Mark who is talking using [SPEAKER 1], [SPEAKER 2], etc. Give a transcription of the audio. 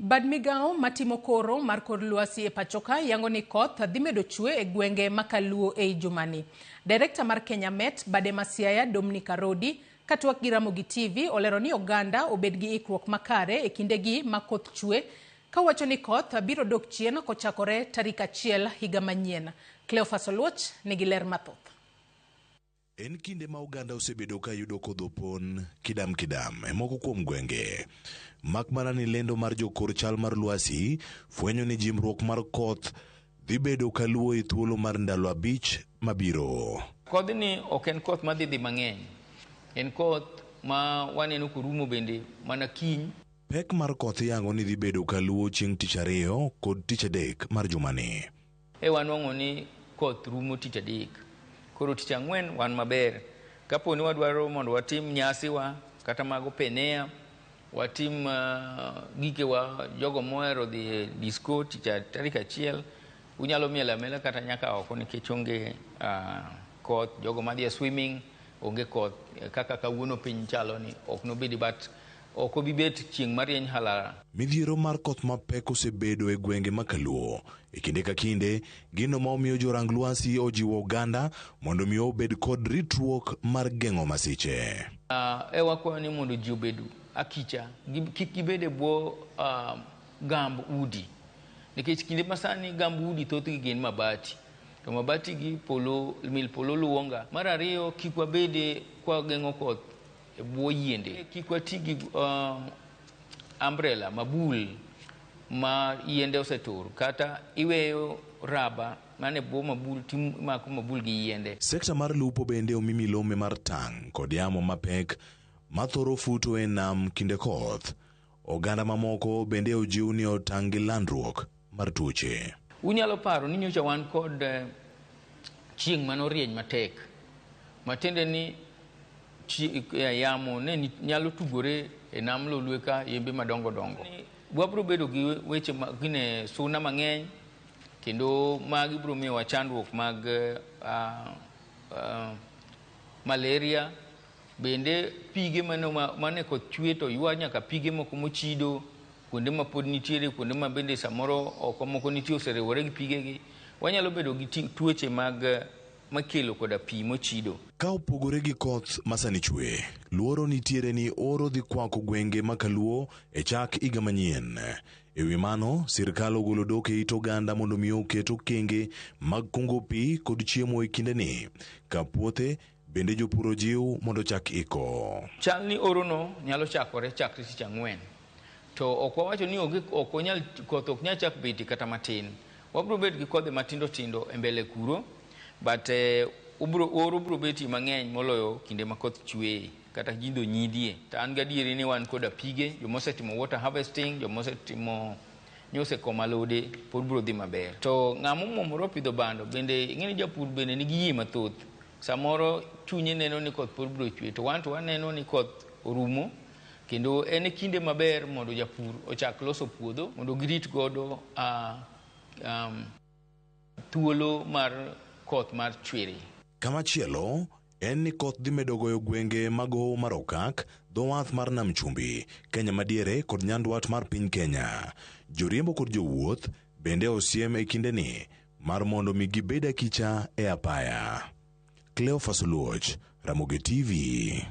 [SPEAKER 1] Bad migao matimo koro mar kor lwasi e pachoka yango ni koth dhi medo chue e gwenge makaluo e jumani. Director mar Kenya Met Bade Masiaya Dominic Arodi katwak gi Ramogi TV olero ni oganda obed gi ikruok makare e kindegi ma koth chue, kawacho ni koth biro dok chien kochakore tarik 1 higa manyien. Cleophas Oluoch nigi ler mathoth.
[SPEAKER 2] En kinde ma Uganda osebedo ka yudo kodho pon kidam e moko kuom gwenge. Mak mana ni lendo mar jokor chal mar lwasi fwenyo ni jimruok mar koth dhi bedo kaluwo e thuolo mar ndalo 5 mabiro.
[SPEAKER 3] Kodhni ok en koth madhi mang'eny. En koth ma waneno kurumo bende mana kiny.
[SPEAKER 2] Pek mar koth yango ni dhi bedo kaluwo chieng' tich 2 kod tich 3 mar jumani.
[SPEAKER 3] Wanwang'o ni koth rumo tich 3. Koro tich 4 wan maber. Kapo ni wadwaro mondo watim nyasi wa kata mago penea, watim gike wa jogo mohero dhi disco tich tarik 1, unyalo miela mela kata nyaka oko nikech onge koth. Jogo madhi swimming onge koth, kaka kawuono piny chalo ni ok nobedi, but ok obibet chieng' marieny halala.
[SPEAKER 2] Midhiero mar koth mapek osebedo e gwenge makaluo. E kinde ka kinde, gino ma omiyo jorang lwasi ojiwo oganda mondo mi obed kod ritruok mar geng'o masiche.
[SPEAKER 3] Wakwayo ni mondo ji obedu akicha, kik gibede bwo gamb udi. Nikech kinde masani gamb udi thothgi gin mabati. To mabati gi mil polo luonga. Mar 2, kik wabede kwa geng'o koth e bwo yiende. Kik wati gi umbrella, mabul ma yiende osetur, kata iweyo raba mane bwo mabul timako mabul gi yiende.
[SPEAKER 2] Sekta mar lupo bende omi milome mar tang' kod yamo mapek mathoro futo e nam kinde koth. Oganda mamoko bende ojiw ni otang' gi landruok mar tuoche.
[SPEAKER 3] Unyalo paro ni nyocha wan kod chieng' manorieny matek. Matende ni yamo ne nyalo tugore e nam Lolwe ka yembe madongo dongo. Wabro bedo gi weche gine suna mang'eny, kendo magi bro miyo wachandruok mag malaria. Bende pige mane koth chwe to ywa nyaka pige moko mochido, kuonde ma pod nitiere, kuonde ma bende samoro oko moko nitie oseriwore gi pigegi. Wanyalo bedo gi tuoche makelo koda pi mochido.
[SPEAKER 2] Ka opogore gi koth masani chwe, luoro nitiere ni oro dhi kwako gwenge makaluo e chak higa manyien. E wi mano, sirkal ogolo dok e it oganda mondo mi oket okenge mag kungo pi kod chiemo e kindeni. Ka puothe bende jopur jiw mondo chak iko.
[SPEAKER 3] Chal ni oro no nyalo chakore chakre tich 4. To ok wawacho ni koth ok nyal chak beti kata matin. Wabro bet gi kodhe matindo tindo e mbele kuro, but oro bro beti mang'eny moloyo kinde ma koth chwe kata jindo nyidie. Ta an gadieri ni wan koda pige, jomosetimo water harvesting, jomosetimo nyose komalode pod bro dhi maber. To ng'amo momoro pidho bando bende ing'eni japur bende nigi yie mathoth. Samoro chunye neno ni koth pod bro chwe, to waneno ni koth orumo, kendo en kinde maber mondo japur ochak loso puodho mondo girit godo thuolo mar koth mar chwiri.
[SPEAKER 2] Kamachielo, en ni koth dhi medo goyo gwenge mag Hoho mar Okak, dho wath mar Nam Chumbi, Kenya madiere kod nyandwat mar piny Kenya. Joriembo kod jowuoth bende osiem e kindeni mar mondo mi gibed akicha e apaya. Cleophas Oluoch, Ramogi TV.